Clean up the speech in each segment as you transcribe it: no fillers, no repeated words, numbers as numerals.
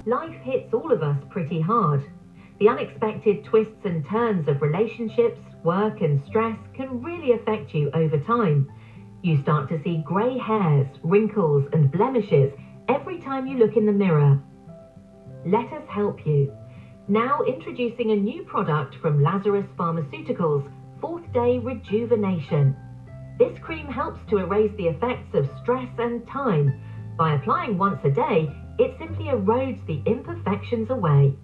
Life hits all of us pretty hard. The unexpected twists and turns of relationships, work and stress can really affect you over time. You start to see grey hairs, wrinkles and blemishes every time you look in the mirror. Let us help you. Now introducing a new product from Lazarus Pharmaceuticals, 4th Day Rejuvenation. This cream helps to erase the effects of stress and time. By applying once a day, it simply erodes the imperfections away.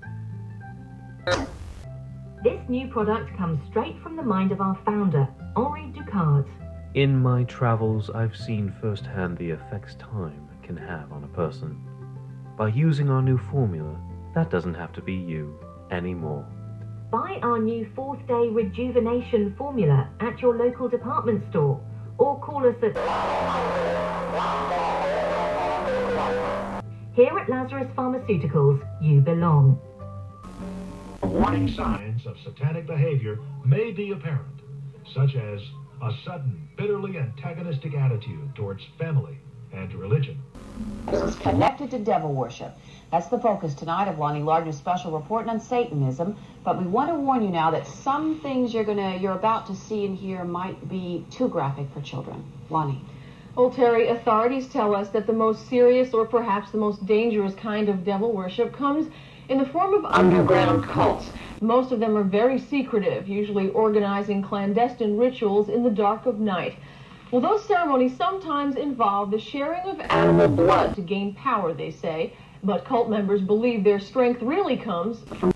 This new product comes straight from the mind of our founder, Henri Ducard. In my travels, I've seen firsthand the effects time can have on a person. By using our new formula, that doesn't have to be you anymore. Buy our new 4th Day Rejuvenation formula at your local department store or call us at... Here at Lazarus Pharmaceuticals, you belong. Warning signs of satanic behavior may be apparent, such as a sudden, bitterly antagonistic attitude towards family and religion. This is connected to devil worship. That's the focus tonight of Lonnie Lardner's special report on Satanism. But we want to warn you now that some things you're about to see and hear might be too graphic for children. Lonnie. Well, Terry, authorities tell us that the most serious or perhaps the most dangerous kind of devil worship comes in the form of underground cults. Most of them are very secretive, usually organizing clandestine rituals in the dark of night. Well, those ceremonies sometimes involve the sharing of animal blood to gain power, they say, but cult members believe their strength really comes from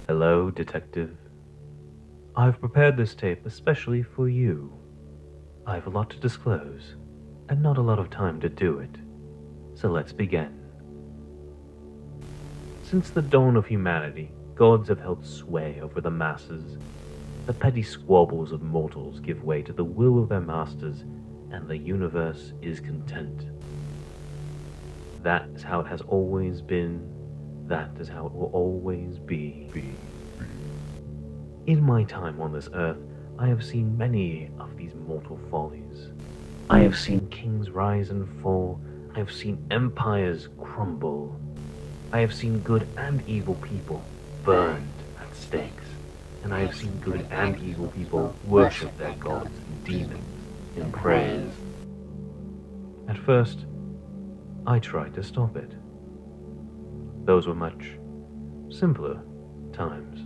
Hello, Detective. I've prepared this tape especially for you. I've a lot to disclose, and not a lot of time to do it. So let's begin. Since the dawn of humanity, gods have held sway over the masses. The petty squabbles of mortals give way to the will of their masters, and the universe is content. That is how it has always been. That is how it will always be. In my time on this earth, I have seen many of these mortal follies. I have seen kings rise and fall. I have seen empires crumble. I have seen good and evil people burned at stakes. And I have seen good and evil people worship their gods and demons in praise. At first, I tried to stop it. Those were much simpler times.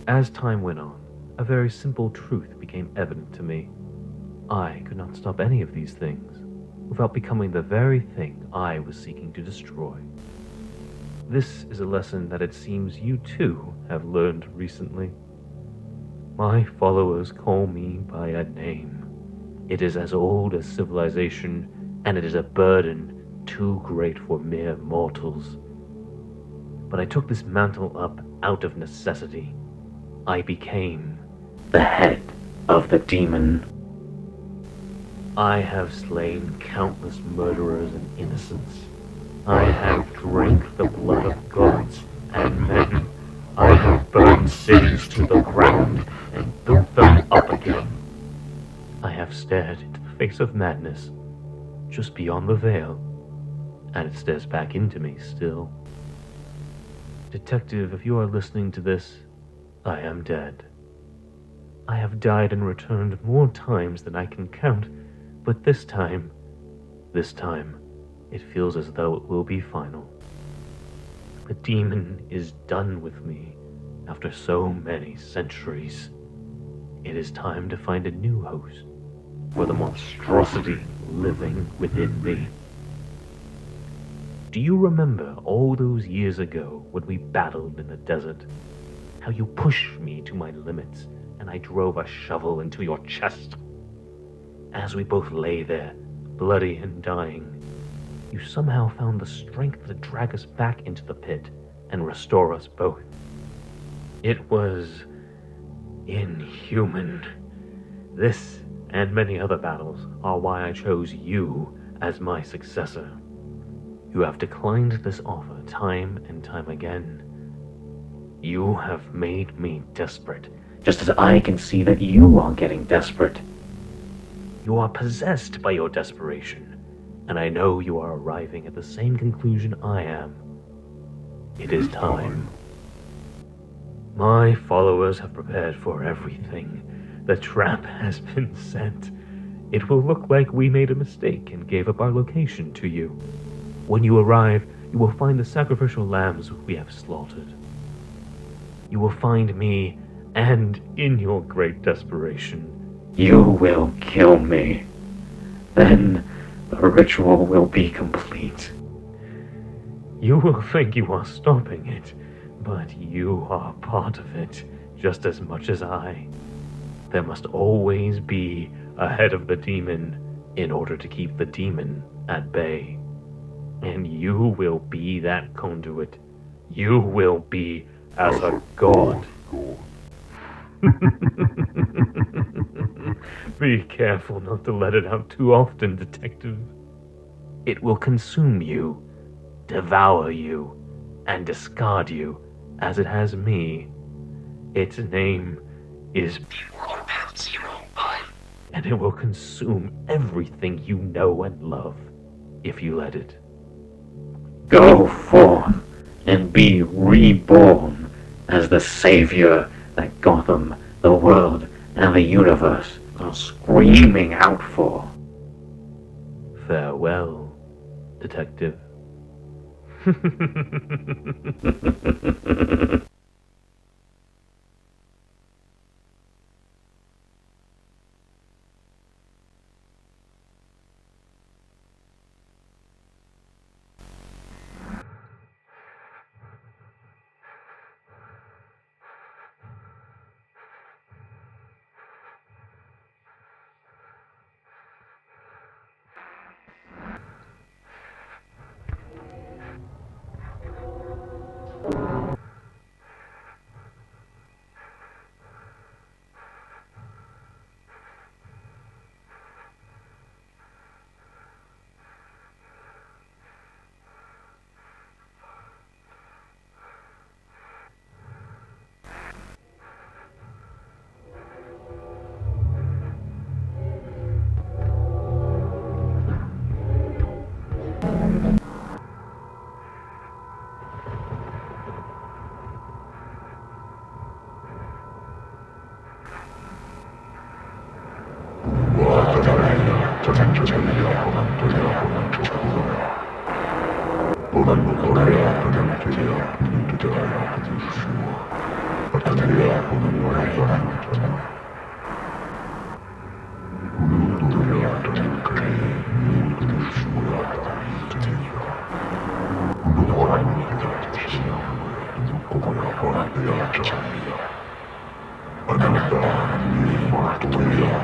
As time went on, a very simple truth became evident to me. I could not stop any of these things without becoming the very thing I was seeking to destroy. This is a lesson that it seems you too have learned recently. My followers call me by a name. It is as old as civilization, and it is a burden too great for mere mortals. But I took this mantle up out of necessity. I became the head of the demon. I have slain countless murderers and innocents. I have drank the blood of gods and men. I have burned cities to the ground and built them up again. I have stared into the face of madness just beyond the veil, and it stares back into me still. Detective, if you are listening to this, I am dead. I have died and returned more times than I can count, but this time, it feels as though it will be final. The demon is done with me after so many centuries. It is time to find a new host for the monstrosity living within me. Do you remember all those years ago when we battled in the desert? How you pushed me to my limits and I drove a shovel into your chest? As we both lay there, bloody and dying, you somehow found the strength to drag us back into the pit and restore us both. It was inhuman. This and many other battles are why I chose you as my successor. You have declined this offer time and time again. You have made me desperate, just as I can see that you are getting desperate. You are possessed by your desperation, and I know you are arriving at the same conclusion I am. It is time. My followers have prepared for everything. The trap has been set. It will look like we made a mistake and gave up our location to you. When you arrive, you will find the sacrificial lambs we have slaughtered. You will find me, and in your great desperation, you will kill me. Then the ritual will be complete. You will think you are stopping it, but you are part of it just as much as I. There must always be a head of the demon in order to keep the demon at bay. And you will be that conduit. You will be as a god. Be careful not to let it out too often, detective. It will consume you, devour you, and discard you as it has me. Its name is and it will consume everything you know and love if you let it. Go forth and be reborn as the savior that Gotham, the world, and the universe are screaming out for. Farewell, detective. Waktu dia